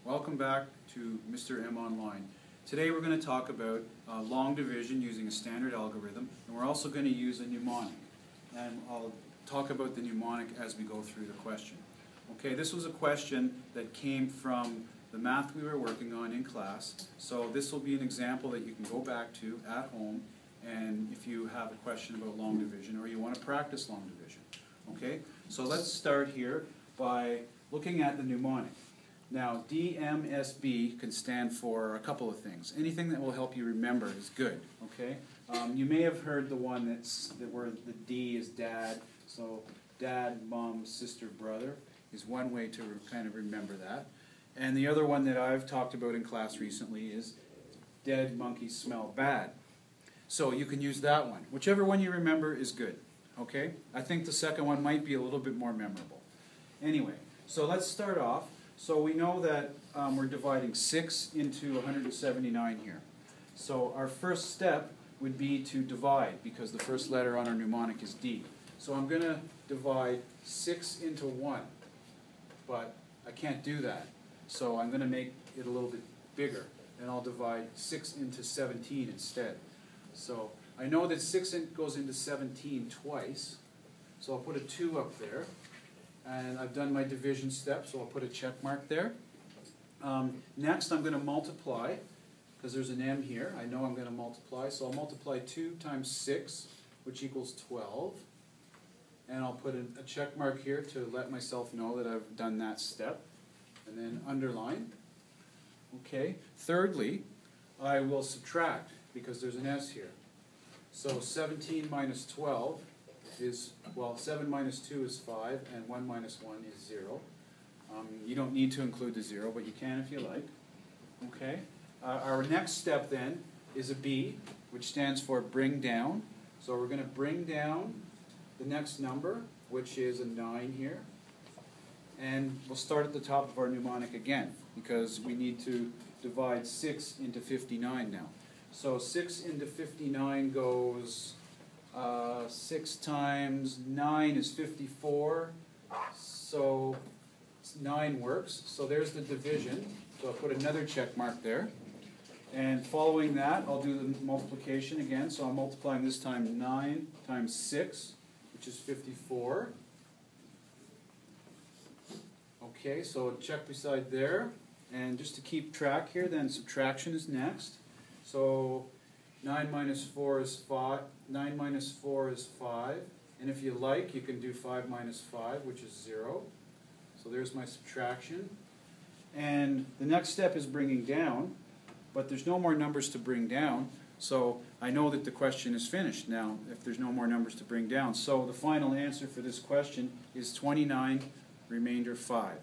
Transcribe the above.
Welcome back to Mr.M Online. Today we're going to talk about long division using a standard algorithm, and we're also going to use a mnemonic. And I'll talk about the mnemonic as we go through the question. Okay, this was a question that came from the math we were working on in class, so this will be an example that you can go back to at home, and if you have a question about long division or you want to practice long division. Okay, so let's start here by looking at the mnemonic. Now, DMSB can stand for a couple of things. Anything that will help you remember is good. Okay, you may have heard the one where the D is dad. So dad, mom, sister, brother is one way to kind of remember that. And the other one that I've talked about in class recently is dead monkeys smell bad. So you can use that one. Whichever one you remember is good. Okay? I think the second one might be a little bit more memorable. Anyway, so let's start off. So we know that we're dividing 6 into 179 here. So our first step would be to divide, because the first letter on our mnemonic is D. So I'm going to divide 6 into 1, but I can't do that. So I'm going to make it a little bit bigger, and I'll divide 6 into 17 instead. So I know that 6 goes into 17 twice, so I'll put a 2 up there. And I've done my division step, so I'll put a check mark there. Next I'm going to multiply, because there's an M here. I know I'm going to multiply, so I'll multiply 2 times 6, which equals 12. And I'll put a check mark here to let myself know that I've done that step. And then underline. Okay. Thirdly, I will subtract, because there's an S here. So 17 minus 12 is, well, 7 minus 2 is 5, and 1 minus 1 is 0. You don't need to include the 0, but you can if you like. Okay. Our next step then is a B, which stands for bring down. So we're going to bring down the next number, which is a 9 here. And we'll start at the top of our mnemonic again, because we need to divide 6 into 59 now. So 6 into 59 goes 6 times 9 is 54, so 9 works. So there's the division. So I'll put another check mark there. And following that, I'll do the multiplication again. So I'm multiplying this time 9 times 6, which is 54. Okay, so check beside there. And just to keep track here, then subtraction is next. So 9 minus 4 is 5. 9 minus 4 is 5. And if you like, you can do 5 minus 5, which is 0. So there's my subtraction. And the next step is bringing down, but there's no more numbers to bring down. So I know that the question is finished now if there's no more numbers to bring down. So the final answer for this question is 29, remainder 5.